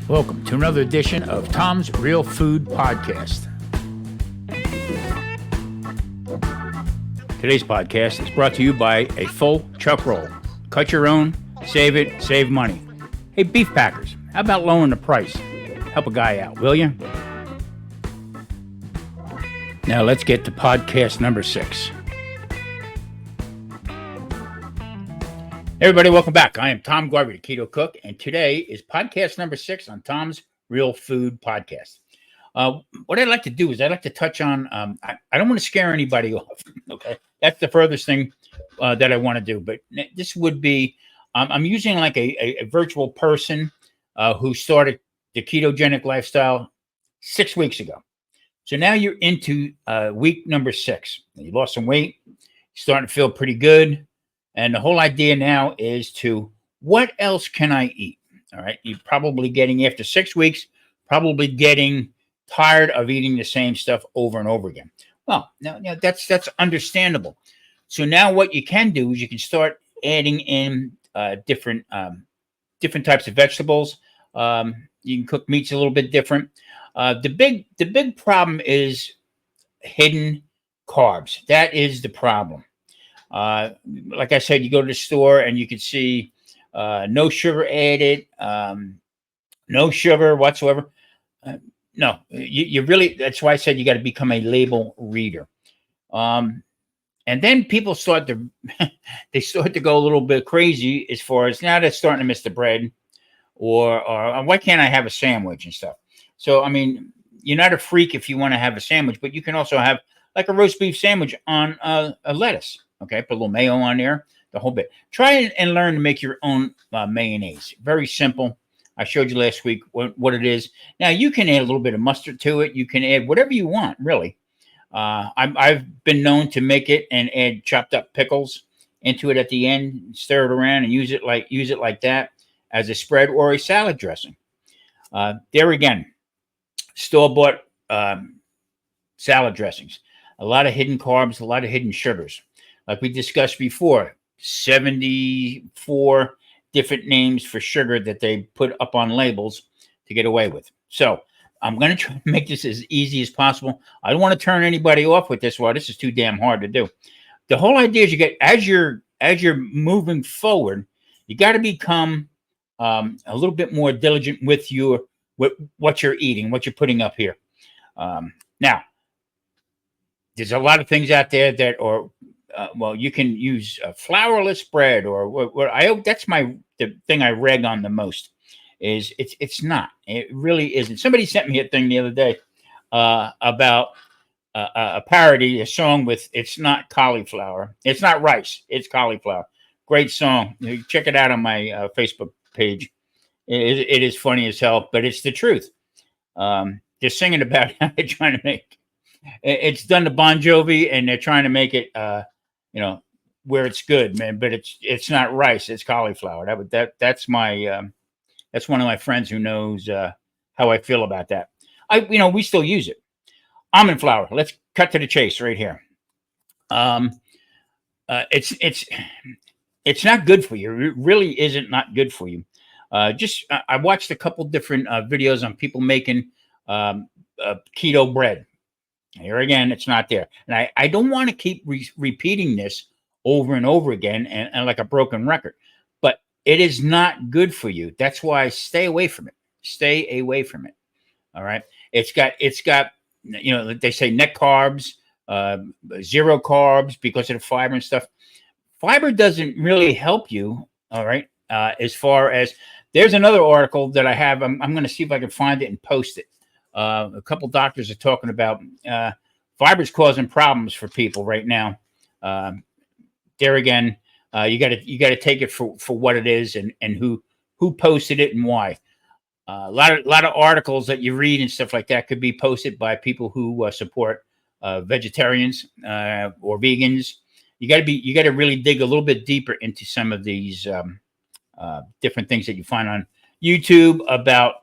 Welcome to another edition of Tom's Real Food Podcast. Today's podcast is brought to you by a full chuck roll. Cut your own, save it, save money. Hey, beef packers, how about lowering the price? Help a guy out, will you? Now let's get to podcast number 6. Hey everybody, welcome back. I am Tom Garvey, the Keto Cook, and today is podcast number 6 on Tom's Real Food Podcast. What I'd like to do is I'd like to touch on, I don't want to scare anybody off, okay? That's the furthest thing that I want to do, but this would be, I'm using like a virtual person who started the ketogenic lifestyle 6 weeks ago. So now you're into week number 6. You lost some weight, you're starting to feel pretty good. And the whole idea now is to, what else can I eat? All right. You're probably getting, after 6 weeks, probably getting tired of eating the same stuff over and over again. Well, now that's understandable. So now what you can do is you can start adding in different types of vegetables. You can cook meats a little bit different. The big problem is hidden carbs. That is the problem. Like I said, you go to the store and you can see no sugar added, no sugar whatsoever. No, you really, that's why I said you got to become a label reader. And then people start to, they start to go a little bit crazy as far as, now they're starting to miss the bread or why can't I have a sandwich and stuff? So, I mean, you're not a freak if you want to have a sandwich, but you can also have like a roast beef sandwich on a lettuce. Okay, put a little mayo on there, the whole bit. Try and learn to make your own mayonnaise. Very simple. I showed you last week what it is. Now, you can add a little bit of mustard to it. You can add whatever you want, really. I've been known to make it and add chopped up pickles into it at the end, stir it around, and use it like that as a spread or a salad dressing. There again, store-bought salad dressings. A lot of hidden carbs, a lot of hidden sugars. Like we discussed before, 74 different names for sugar that they put up on labels to get away with. So I'm going to try to make this as easy as possible. I don't want to turn anybody off with this. Well, this is too damn hard to do. The whole idea is you get, as you're moving forward, you got to become a little bit more diligent with what you're eating, what you're putting up here. Now, there's a lot of things out there that are, well, you can use flourless bread or what I hope that's the thing I rag on the most is it's not. It really isn't. Somebody sent me a thing the other day about a parody, a song with "It's not cauliflower, it's not rice, it's cauliflower." Great song. You check it out on my Facebook page. It is funny as hell, but it's the truth. They're singing about how they're trying to make. It's done to Bon Jovi, and they're trying to make it, where it's good, man. But it's not rice; it's cauliflower. That's my that's one of my friends who knows how I feel about that. We still use it. Almond flour. Let's cut to the chase right here. It's not good for you. It really isn't not good for you. I watched a couple different videos on people making keto bread. Here again, it's not there. And I don't want to keep repeating this over and over again and like a broken record. But it is not good for you. That's why stay away from it. Stay away from it. All right. It's got they say net carbs, 0 carbs because of the fiber and stuff. Fiber doesn't really help you. All right. As far as, there's another article that I have. I'm going to see if I can find it and post it. A couple doctors are talking about fiber's causing problems for people right now. There again, you got to take it for what it is and who posted it and why. A lot of articles that you read and stuff like that could be posted by people who support vegetarians or vegans. You got to really dig a little bit deeper into some of these different things that you find on YouTube about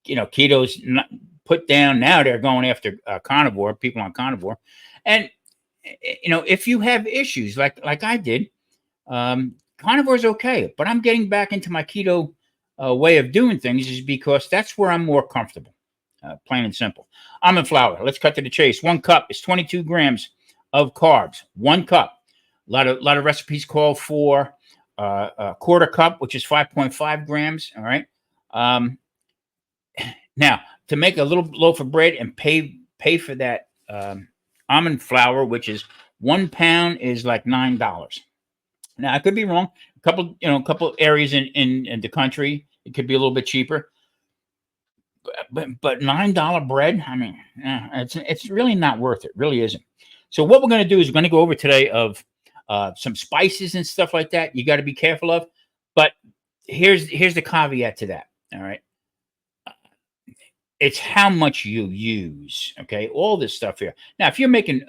keto's not put down. Now they're going after carnivore people on carnivore, and if you have issues like I did, carnivore is okay. But I'm getting back into my keto way of doing things is because that's where I'm more comfortable, plain and simple. Almond flour. Let's cut to the chase. 1 cup is 22 grams of carbs. 1 cup. A lot of recipes call for a quarter cup, which is 5.5 grams. All right. Um, Now, to make a little loaf of bread and pay for that almond flour, which is 1 pound, is like $9. Now, I could be wrong. A couple areas in the country, it could be a little bit cheaper. But $9 bread, I mean, it's really not worth it. Really isn't. So what we're going to do is we're going to go over today of some spices and stuff like that. You got to be careful of. But here's the caveat to that. All right. It's how much you use. Okay, all this stuff here. Now, if you're making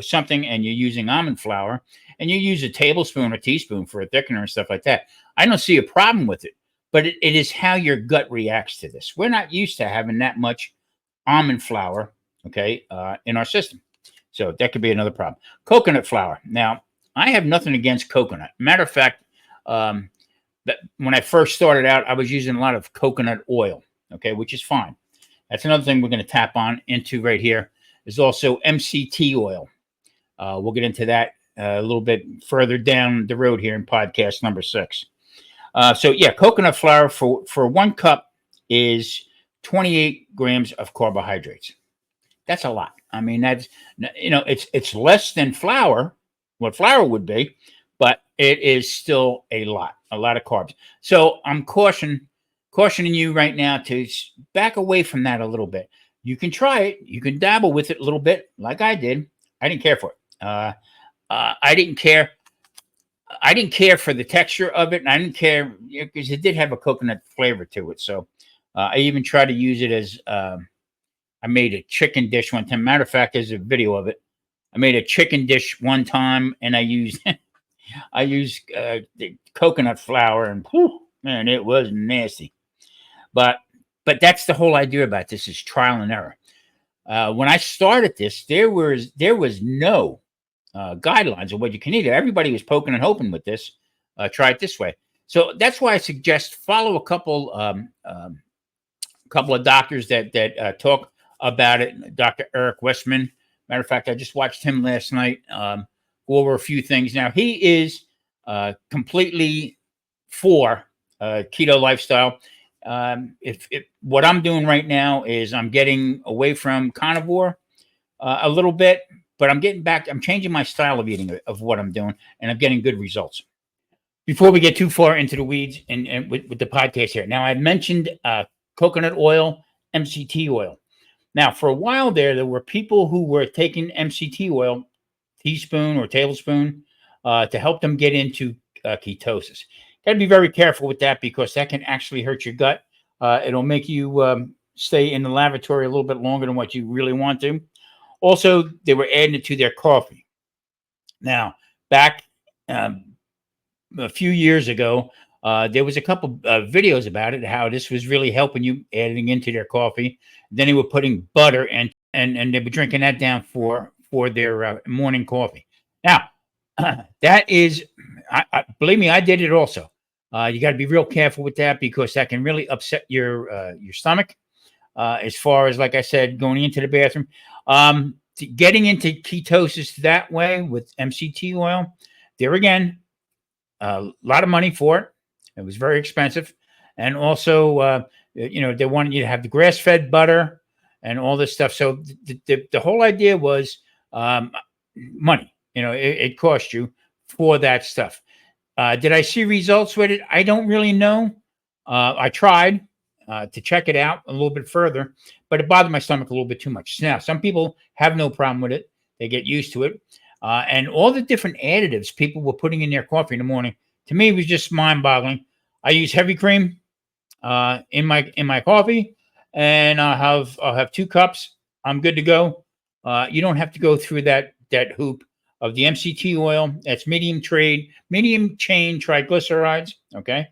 something and you're using almond flour and you use a tablespoon or teaspoon for a thickener and stuff like that, I don't see a problem with it. But it is how your gut reacts to this. We're not used to having that much almond flour, okay, in our system. So that could be another problem. Coconut flour. Now, I have nothing against coconut. Matter of fact, when I first started out, I was using a lot of coconut oil, okay, which is fine. That's another thing we're going to tap on into right here. Is also MCT oil. We'll get into that a little bit further down the road here in podcast number 6. So yeah, coconut flour for 1 cup is 28 grams of carbohydrates. That's a lot. I mean, that's, it's less than flour, what flour would be, but it is still a lot of carbs. So I'm cautioning you right now to back away from that a little bit. You can try it. You can dabble with it a little bit, like I did. I didn't care for it. I didn't care. I didn't care for the texture of it, and I didn't care because it did have a coconut flavor to it. So I even tried to use it as I made a chicken dish one time. Matter of fact, there's a video of it. I made a chicken dish one time, and I used the coconut flour, and whew, man, it was nasty. But that's the whole idea about this is trial and error. When I started this, there was no guidelines of what you can eat. Everybody was poking and hoping with this. Try it this way. So that's why I suggest follow a couple of doctors that talk about it. Dr. Eric Westman. Matter of fact, I just watched him last night. Go over a few things. Now he is completely for keto lifestyle. If what I'm doing right now is I'm getting away from carnivore a little bit, but I'm getting back. I'm changing my style of eating of what I'm doing, and I'm getting good results. Before we get too far into the weeds and with the podcast here, now I mentioned coconut oil, MCT oil. Now, for a while there were people who were taking MCT oil, teaspoon or tablespoon, to help them get into ketosis. Got to be very careful with that because that can actually hurt your gut. It'll make you stay in the lavatory a little bit longer than what you really want to. Also, they were adding it to their coffee. Now, back a few years ago, there was a couple videos about it, how this was really helping you adding into their coffee. Then they were putting butter and they were drinking that down for their morning coffee. Now, that is, believe me, I did it also. You got to be real careful with that because that can really upset your stomach. As far as, like I said, going into the bathroom, getting into ketosis that way with MCT oil, there again, a lot of money for it. It was very expensive. And also, they wanted you to have the grass-fed butter and all this stuff. So the whole idea was money. It cost you for that stuff. Did I see results with it? I don't really know. I tried to check it out a little bit further, but it bothered my stomach a little bit too much. Now, some people have no problem with it. They get used to it. And all the different additives people were putting in their coffee in the morning, to me, it was just mind-boggling. I use heavy cream in my coffee, and I'll have 2 cups. I'm good to go. You don't have to go through that hoop of the MCT oil. That's medium chain triglycerides. Okay,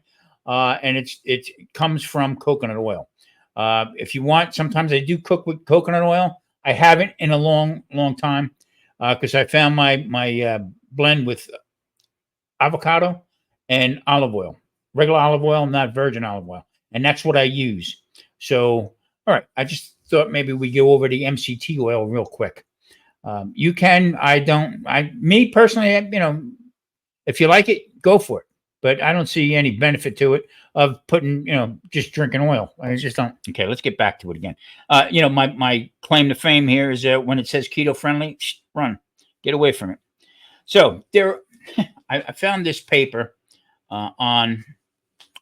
and it comes from coconut oil. If you want, sometimes I do cook with coconut oil. I haven't in a long time because I found my blend with avocado and olive oil, regular olive oil, not virgin olive oil. and that's what I use. So, all right, I just thought maybe we go over the MCT oil real quick. You can, I don't, me personally, if you like it, go for it. But I don't see any benefit to it of putting, just drinking oil. I just don't. Okay, let's get back to it again. My claim to fame here is that when it says keto friendly, run, get away from it. So I found this paper on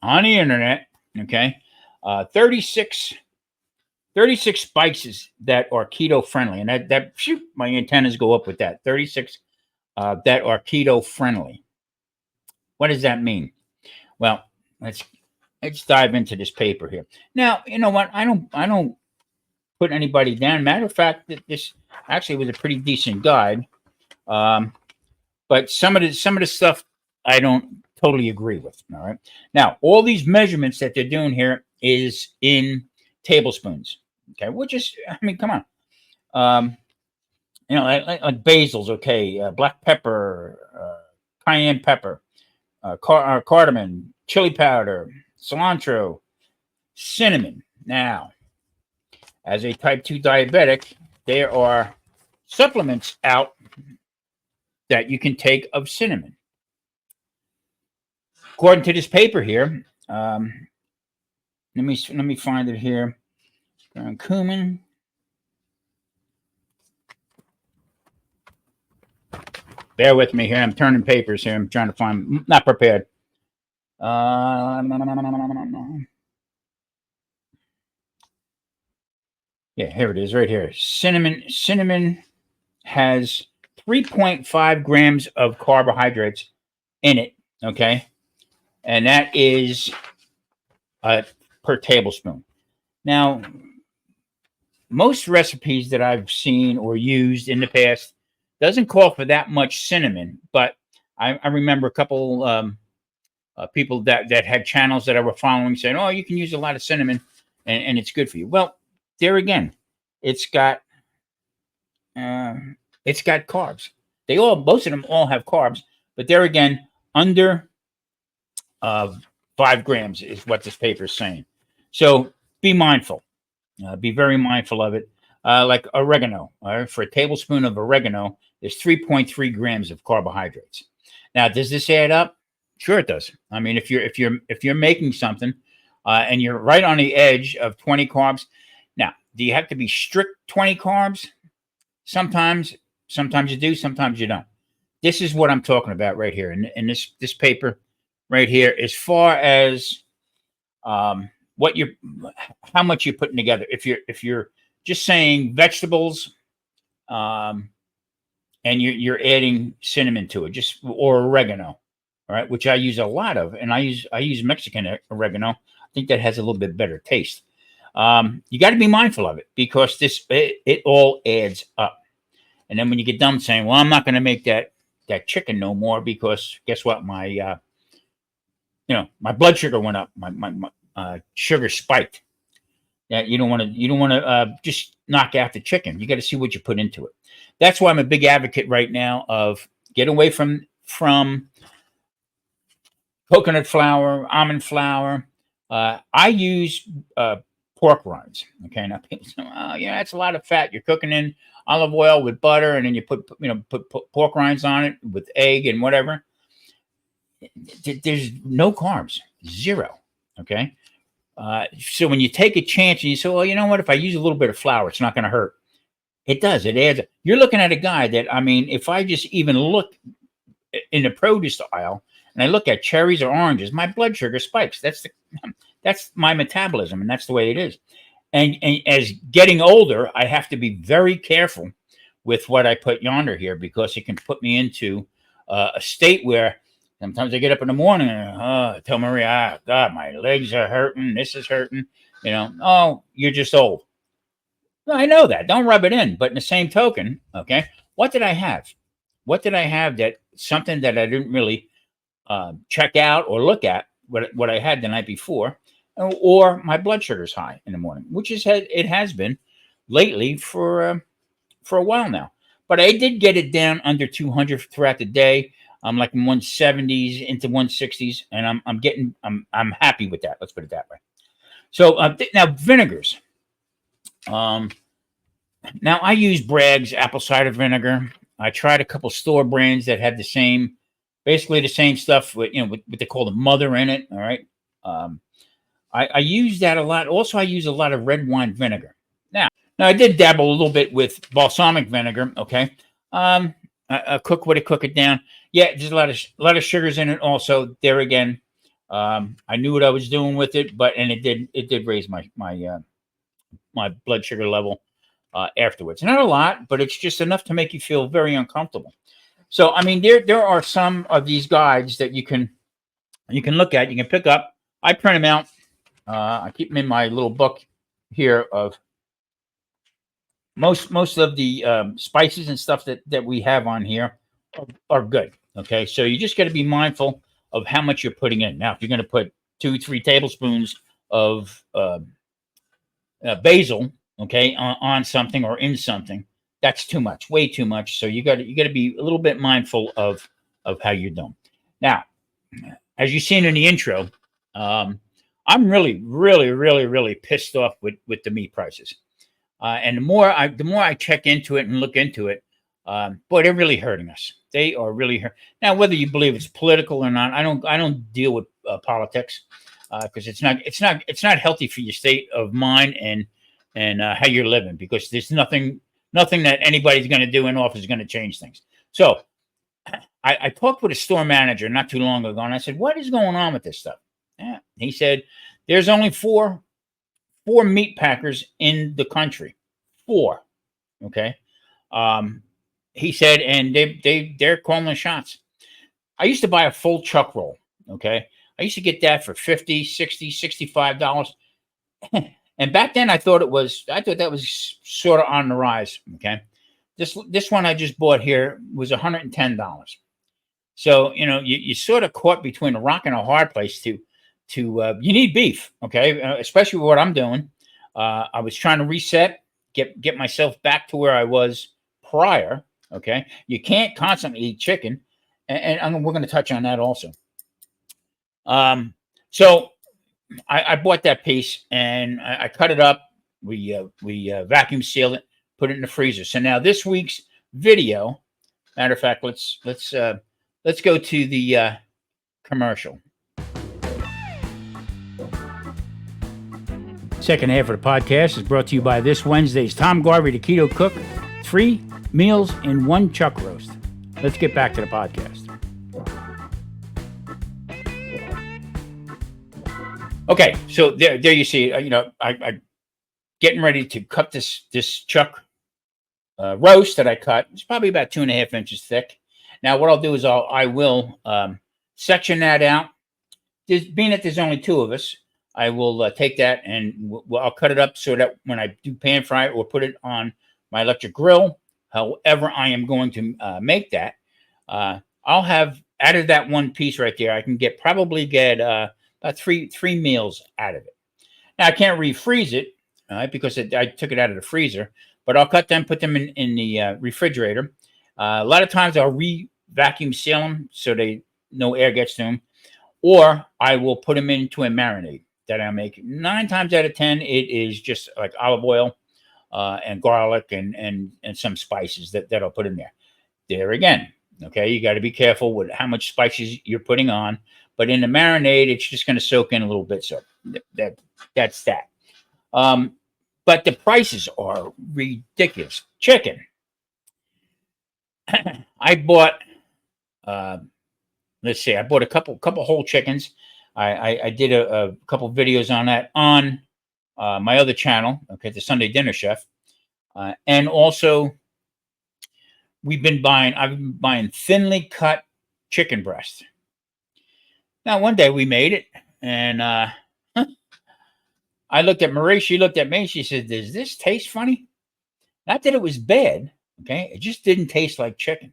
the internet. Okay, 36 spices that are keto friendly, and that shoot, my antennas go up with that. 36 that are keto friendly. What does that mean? Well, let's dive into this paper here. Now, you know what? I don't put anybody down. Matter of fact, that this actually was a pretty decent guide. But some of the stuff I don't totally agree with. All right. Now, all these measurements that they're doing here is in tablespoons. Okay, which is, I mean, come on. Like basil's okay. Black pepper, cayenne pepper, cardamom, chili powder, cilantro, cinnamon. Now, as a type 2 diabetic, there are supplements out that you can take of cinnamon. According to this paper here, let me find it here. Cumin. Bear with me here. I'm turning papers here. I'm trying to find. Not prepared. Yeah, here it is, right here. Cinnamon has 3.5 grams of carbohydrates in it. Okay, and that is per tablespoon. Now, most recipes that I've seen or used in the past doesn't call for that much cinnamon, but I remember a couple people that had channels that I were following saying, "Oh, you can use a lot of cinnamon, and it's good for you." Well, there again, it's got carbs. Most of them all have carbs, but there again, under 5 grams is what this paper is saying. So be mindful. Be very mindful of it. Like oregano, for a tablespoon of oregano, there's 3.3 grams of carbohydrates. Now, does this add up? Sure, it does. I mean, if you're making something and you're right on the edge of 20 carbs, now, do you have to be strict 20 carbs? Sometimes you do, sometimes you don't. This is what I'm talking about right here, in this paper right here, as far as how much you're putting together. If you're just saying vegetables, and you're adding cinnamon to it, or oregano, all right, which I use a lot of, and I use Mexican oregano. I think that has a little bit better taste. You got to be mindful of it because it all adds up. And then when you get done saying, "Well, I'm not going to make that chicken no more because guess what? My blood sugar went up. My sugar spiked." That you don't want to just knock out the chicken. You got to see what you put into it. That's why I'm a big advocate right now of get away from coconut flour, almond flour. I use pork rinds. Okay, now people say, "Oh, yeah, that's a lot of fat. You're cooking in olive oil with butter, and then you put pork rinds on it with egg and whatever." There's no carbs, zero. Okay. So when you take a chance and you say, "Well, you know what? If I use a little bit of flour, it's not going to hurt." It does. It adds. You're looking at a guy that, I mean, if I just even look in the produce aisle and I look at cherries or oranges, my blood sugar spikes. That's my metabolism, and that's the way it is. And as getting older, I have to be very careful with what I put yonder here because it can put me into a state where sometimes I get up in the morning and I tell Maria, God, my legs are hurting. This is hurting. Oh, you're just old. Well, I know that. Don't rub it in. But in the same token, okay, what did I have? What did I have something that I didn't really check out or look at what I had the night before, or my blood sugar's high in the morning, which it has been lately for a while now. But I did get it down under 200 throughout the day. I'm like in 170s into 160s, and I'm happy with that. Let's put it that way. So now vinegars. Now I use Bragg's apple cider vinegar. I tried a couple store brands that had the same, basically the same stuff with what they call the mother in it. All right. Um, I use that a lot. Also, I use a lot of red wine vinegar. Now I did dabble a little bit with balsamic vinegar. Okay. I cook it down. Yeah, there's a lot of sugars in it. Also, there again, I knew what I was doing with it, but it did raise my blood sugar level afterwards. Not a lot, but it's just enough to make you feel very uncomfortable. So, I mean, there are some of these guides that you can look at, you can pick up. I print them out. I keep them in my little book here of most of the spices and stuff that we have on here are good. Okay, so you just got to be mindful of how much you're putting in. Now, if you're going to put 2-3 tablespoons of basil, okay, on something or in something, that's too much, way too much. So you got to be a little bit mindful of how you're doing. Now, as you've seen in the intro, I'm really, really, really, really pissed off with the meat prices. And the more I check into it and look into it, boy, they're really hurting us. They are really hurt. Now, whether you believe it's political or not, I don't deal with politics because it's not healthy for your state of mind and how you're living, because there's nothing that anybody's going to do in office is going to change things. So I talked with a store manager not too long ago, and I said, "What is going on with this stuff?" He said, "There's only four meat packers in the country. 4. Okay." He said, and they're calling the shots. I used to buy a full chuck roll. Okay. I used to get that for $50, $60, $65. And back then I thought that was sort of on the rise. Okay. This one I just bought here was $110. So, you sort of caught between a rock and a hard place to you need beef. Okay. Especially with what I'm doing. I was trying to reset, get myself back to where I was prior. Okay. You can't constantly eat chicken. And we're going to touch on that also. So I bought that piece and I cut it up. We vacuum sealed it, put it in the freezer. So now this week's video, matter of fact, let's go to the commercial. Second half of the podcast is brought to you by this Wednesday's Tom Garvey, the Keto Cook. 3 meals in 1 chuck roast. Let's get back to the podcast. Okay, so there you see. I getting ready to cut this chuck roast that I cut. It's probably about 2.5 inches thick. Now, what I'll do is I will section that out. Being that there's only 2 of us, I will take that and I'll cut it up so that when I do pan fry it or put it on my electric grill, however I am going to make that, I'll have added that one piece right there. I can probably get about three meals out of it. Now I can't refreeze it because I took it out of the freezer, but I'll cut them, put them in the refrigerator. A lot of times I'll vacuum seal them so no air gets to them, or I will put them into a marinade that I make. 9 times out of 10, it is just like olive oil and garlic and some spices that I'll put in there. There again, okay, you got to be careful with how much spices you're putting on. But in the marinade, it's just going to soak in a little bit. So that's that. But the prices are ridiculous. Chicken. I bought, let's see, I bought a couple whole chickens. I did a couple videos on that on my other channel, okay, the Sunday Dinner Chef. And also, I've been buying thinly cut chicken breast. Now, one day we made it, and I looked at Marie. She looked at me. She said, "Does this taste funny?" Not that it was bad, okay? It just didn't taste like chicken.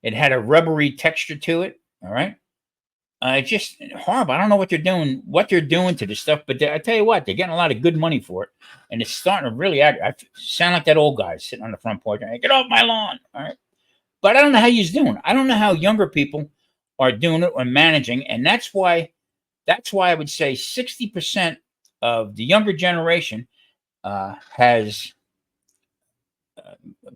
It had a rubbery texture to it, all right? It's just horrible. I don't know what they're doing to this stuff, but I tell you what, they're getting a lot of good money for it, and it's starting to really sound like that old guy sitting on the front porch. Get off my lawn, all right? But I don't know how he's doing. I don't know how younger people are doing it or managing, and that's why I would say 60% of the younger generation has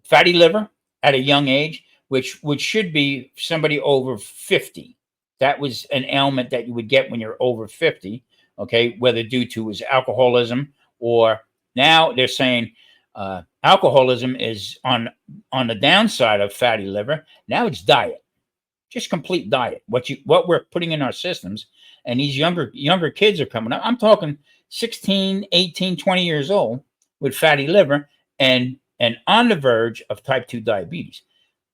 fatty liver at a young age, which should be somebody over 50. That was an ailment that you would get when you're over 50, okay, whether due to his alcoholism, or now they're saying alcoholism is on the downside of fatty liver. Now it's diet, just complete diet. What we're putting in our systems, and these younger kids are coming up. I'm talking 16, 18, 20 years old with fatty liver and on the verge of type 2 diabetes.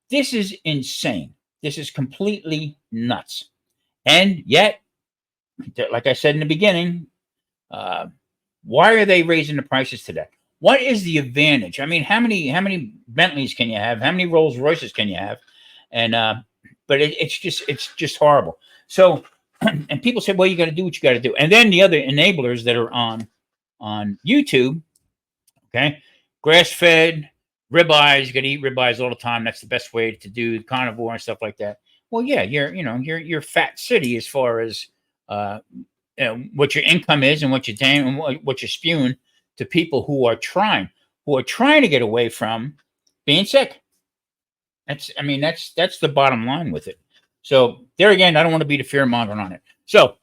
This is insane. This is completely nuts. And yet, like I said in the beginning, why are they raising the prices today? What is the advantage? I mean, how many Bentleys can you have? How many Rolls Royces can you have? And but it's just horrible. So, and people say, well, you got to do what you got to do. And then the other enablers that are on YouTube, okay, grass fed ribeyes. You got to eat ribeyes all the time. That's the best way to do carnivore and stuff like that. Well, yeah, you're fat city as far as what your income is and what you're doing and what you're spewing to people who are trying to get away from being sick. That's the bottom line with it. So there again, I don't want to be the fear monger on it. So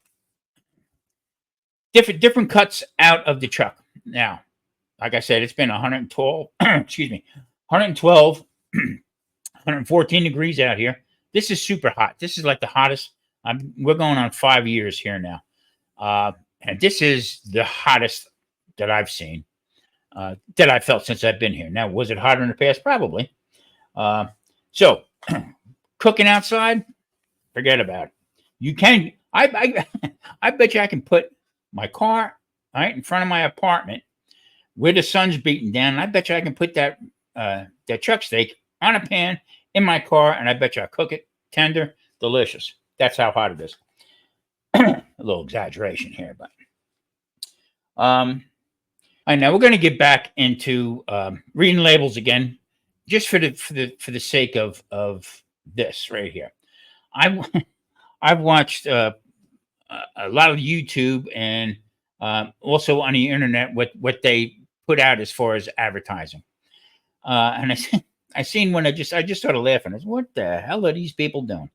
different cuts out of the chuck. Now, like I said, it's been 112, excuse me, 112, 114 degrees out here. This is super hot. This is like the hottest. We're going on 5 years here now. And this is the hottest that I've seen, that I felt since I've been here. Now, was it hotter in the past? Probably. So, cooking outside, forget about it. You can, I bet you I can put my car right in front of my apartment where the sun's beating down, and I bet you I can put that chuck steak on a pan in my car, and I bet you I cook it tender, delicious. That's how hot it is. A little exaggeration here, but I know we're going to get back into reading labels again, just for the sake of this right here. I've watched a lot of YouTube and also on the internet what they put out as far as advertising, and I seen one. I just started laughing. I said, what the hell are these people doing?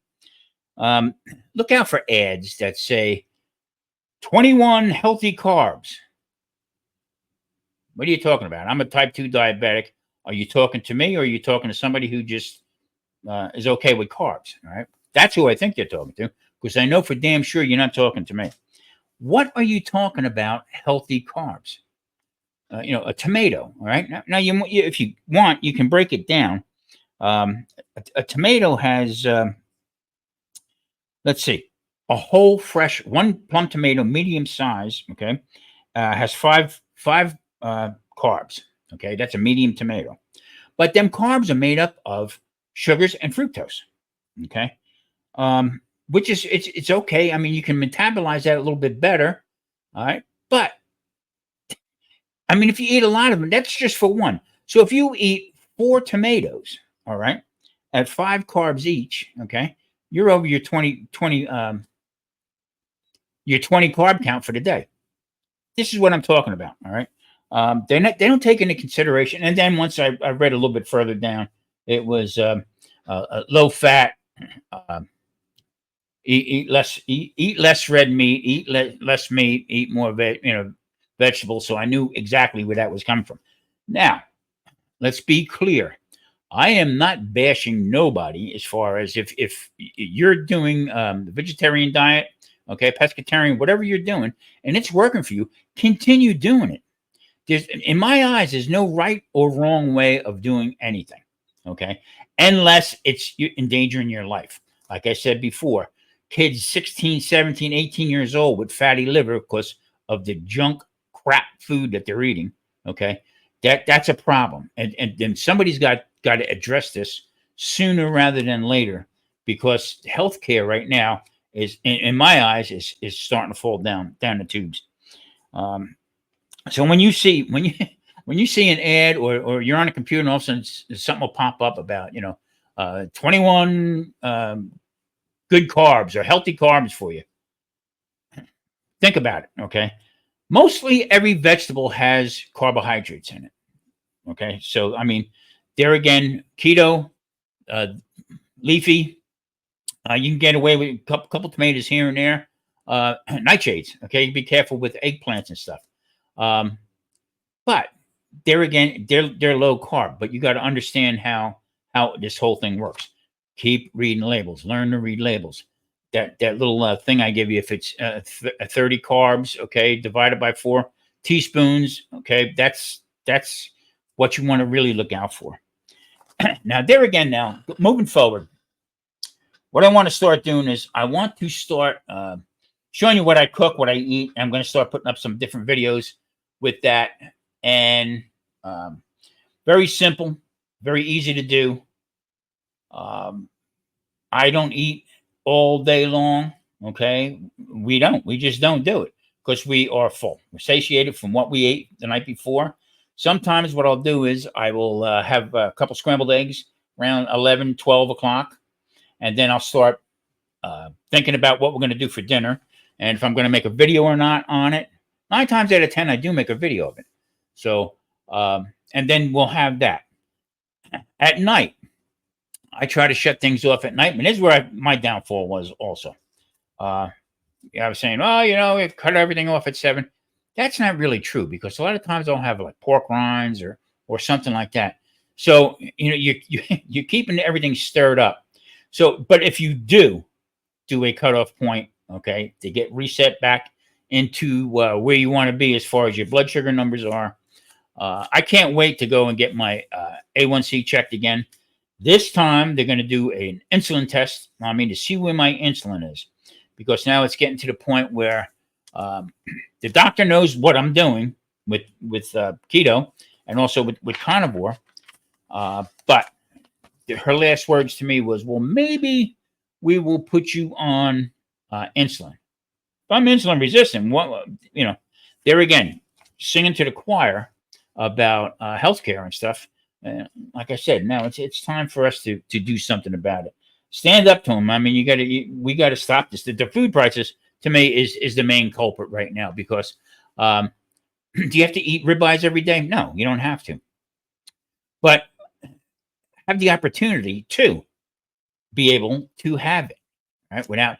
Look out for ads that say 21 healthy carbs. What are you talking about? I'm a type 2 diabetic. Are you talking to me, or are you talking to somebody who just is okay with carbs? All right. That's who I think you're talking to, because I know for damn sure you're not talking to me. What are you talking about healthy carbs? A tomato. All right. Now if you want, you can break it down. A tomato has, let's see, a whole fresh one plum tomato, medium size. Okay, has five carbs. Okay, that's a medium tomato. But them carbs are made up of sugars and fructose. Okay, which is it's okay. I mean, you can metabolize that a little bit better. All right, but I mean, if you eat a lot of them, that's just for one. So if you eat 4 tomatoes, all right, at 5 carbs each, okay, you're over your 20 carb count for the day. This is what I'm talking about. All right. They don't take into consideration. And then once I read a little bit further down, it was low fat, eat less red meat, eat less meat, eat more vegetables. So I knew exactly where that was coming from. Now, let's be clear. I am not bashing nobody as far as if you're doing the vegetarian diet, okay, pescatarian, whatever you're doing, and it's working for you, continue doing it. In my eyes, there's no right or wrong way of doing anything, okay, unless it's endangering your life. Like I said before, kids 16, 17, 18 years old with fatty liver because of the junk crap food that they're eating, okay, that's a problem. And then somebody's got to address this sooner rather than later, because healthcare right now is, in my eyes, is starting to fall down the tubes. So when you see an ad, or you're on a computer and all of a sudden something will pop up about 21 good carbs or healthy carbs for you, think about it. Okay, Mostly every vegetable has carbohydrates in it. Okay, so I mean, there again, keto, uh, leafy. You can get away with a couple tomatoes here and there. Nightshades. Okay, be careful with eggplants and stuff. Um, but there again, they're low carb. But you got to understand how this whole thing works. Keep reading labels. Learn to read labels. That little thing I give you, if it's 30 carbs, okay, divided by 4 teaspoons, okay, that's what you want to really look out for. Now, there again, now moving forward, what I want to start doing is I want to start showing you what I cook, what I eat. I'm going to start putting up some different videos with that, and um, very simple, very easy to do. Um, I don't eat all day long. Okay, we just don't do it because we are full. We're satiated from what we ate the night before. Sometimes what I'll do is I will have a couple scrambled eggs around 11, 12 o'clock, and then I'll start thinking about what we're going to do for dinner and if I'm going to make a video or not on it. 9 times out of 10, I do make a video of it. So, and then we'll have that. At night, I try to shut things off at night. And this is where my downfall was also. I was saying, oh, cut everything off at 7. That's not really true because a lot of times I'll have like pork rinds or something like that. So, you're keeping everything stirred up. So, but if you do a cutoff point, okay, to get reset back into where you want to be as far as your blood sugar numbers are, I can't wait to go and get my A1C checked again. This time they're going to do an insulin test on me to see where my insulin is, because now it's getting to the point where the doctor knows what I'm doing with keto and also with carnivore. But her last words to me was, well, maybe we will put you on insulin. If I'm insulin resistant, there again, singing to the choir about healthcare and stuff. Like I said, now it's time for us to do something about it. Stand up to them. I mean, we got to stop this. The food prices, to me, is the main culprit right now because do you have to eat ribeyes every day? No, you don't have to. But have the opportunity to be able to have it, right? Without,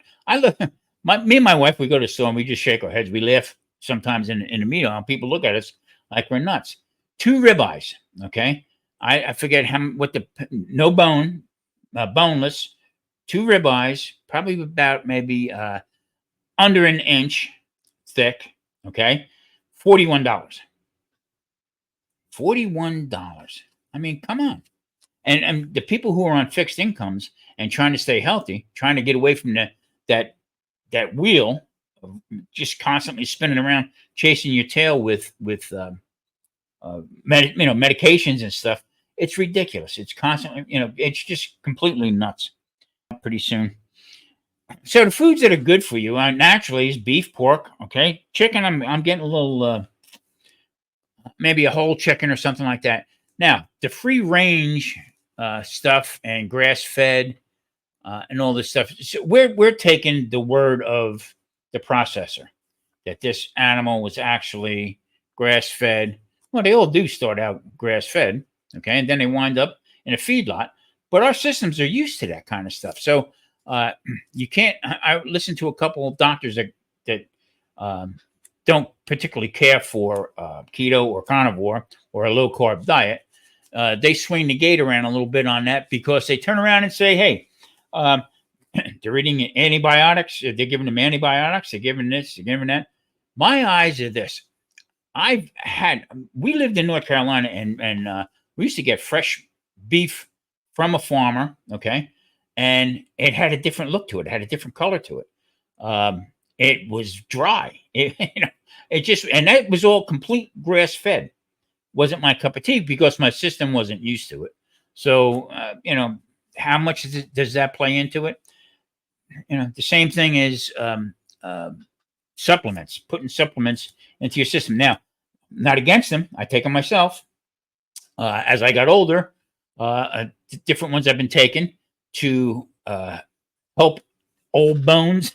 me and my wife, we go to the store and we just shake our heads. We laugh sometimes in the meal, and people look at us like we're nuts. 2 ribeyes, okay? I forget what no bone, boneless, 2 ribeyes, probably about maybe under an inch thick, okay? $41. $41. I mean, come on. And the people who are on fixed incomes and trying to stay healthy, trying to get away from that wheel of just constantly spinning around, chasing your tail with medications and stuff. It's ridiculous. It's constantly, it's just completely nuts. Pretty soon. So the foods that are good for you naturally is beef, pork. Okay, chicken. I'm getting a little, maybe a whole chicken or something like that. Now the free range stuff and grass fed and all this stuff. So we're taking the word of the processor that this animal was actually grass fed. Well, they all do start out grass fed, okay, and then they wind up in a feedlot. But our systems are used to that kind of stuff, so you can't. I listened to a couple of doctors that don't particularly care for keto or carnivore or a low carb diet. They swing the gate around a little bit on that because they turn around and say, "Hey, they're eating antibiotics. They're giving them antibiotics. They're giving this. They're giving that." My eyes are this. We lived in North Carolina and we used to get fresh beef from a farmer, okay, and it had a different look to it. It had a different color to it. It was dry. And that was all complete grass fed. Wasn't my cup of tea because my system wasn't used to it. So, how much does that play into it? The same thing is supplements, putting supplements into your system. Now, not against them. I take them myself. As I got older, different ones I've been taking to help old bones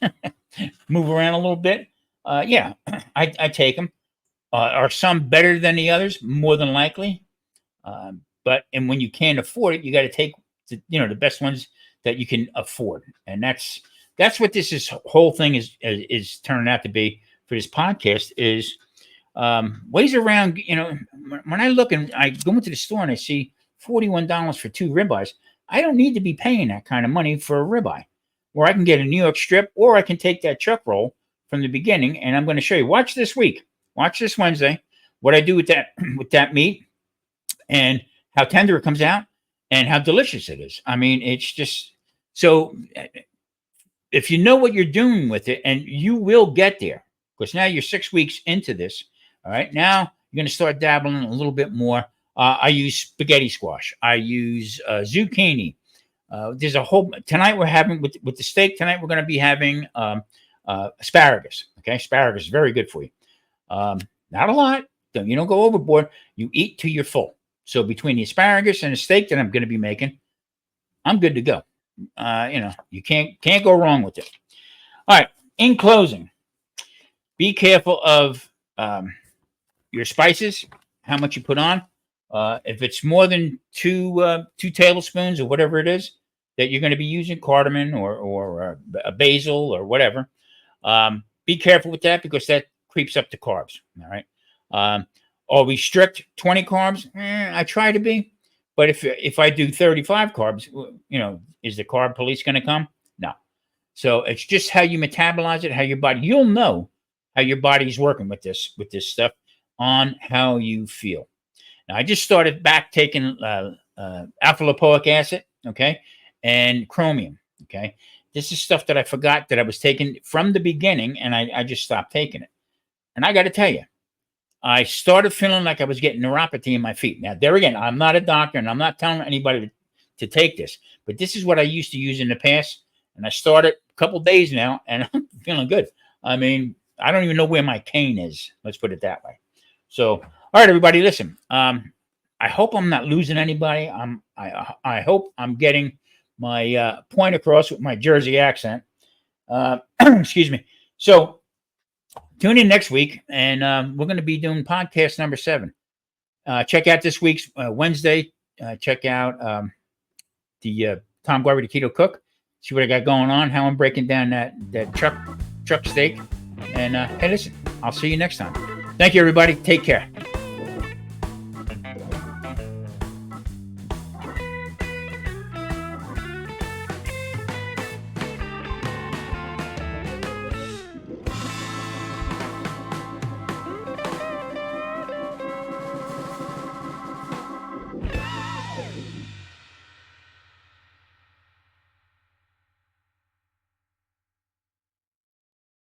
move around a little bit. Yeah, I take them. Are some better than the others? More than likely. And when you can't afford it, you got to take the best ones that you can afford, and that's what this whole thing is turning out to be for this podcast is ways around. When I look and I go into the store and I see $41 for 2 ribeyes, I don't need to be paying that kind of money for a ribeye. Where I can get a New York strip, or I can take that chuck roll from the beginning, and I'm going to show you. Watch this week. Watch this Wednesday. What I do with that meat, and how tender it comes out, and how delicious it is. I mean, it's just so. If you know what you're doing with it, and you will get there, because now you're 6 weeks into this. All right, now you're going to start dabbling a little bit more. I use spaghetti squash. I use zucchini. There's a whole. Tonight we're having with the steak. Tonight we're going to be having asparagus. Okay, asparagus is very good for you. Not a lot. You don't go overboard. You eat till you're full. So between the asparagus and the steak that I'm going to be making, I'm good to go. You can't go wrong with it. All right. In closing, be careful of your spices, how much you put on. If it's more than two tablespoons or whatever it is that you're going to be using, cardamom or a basil or whatever, be careful with that, because that creeps up the carbs. All right. Are we strict 20 carbs? I try to be, but if I do 35 carbs, is the carb police going to come? No. So it's just how you metabolize it, how your body. You'll know how your body's working with this stuff on how you feel. Now, I just started back taking alpha lipoic acid, okay, and chromium, okay. This is stuff that I forgot that I was taking from the beginning, and I just stopped taking it. And I got to tell you, I started feeling like I was getting neuropathy in my feet. Now, there again, I'm not a doctor, and I'm not telling anybody to take this, but this is what I used to use in the past, and I started a couple days now, and I'm feeling good. I mean, I don't even know where my cane is. Let's put it that way. So, all right, everybody, listen. I hope I'm not losing anybody. I hope I'm getting my point across with my Jersey accent. Excuse me. So, tune in next week, and we're going to be doing podcast number 7. Check out this week's Wednesday. Check out the Tom Guarby, the Keto Cook. See what I got going on, how I'm breaking down that truck steak. And hey, listen, I'll see you next time. Thank you, everybody. Take care.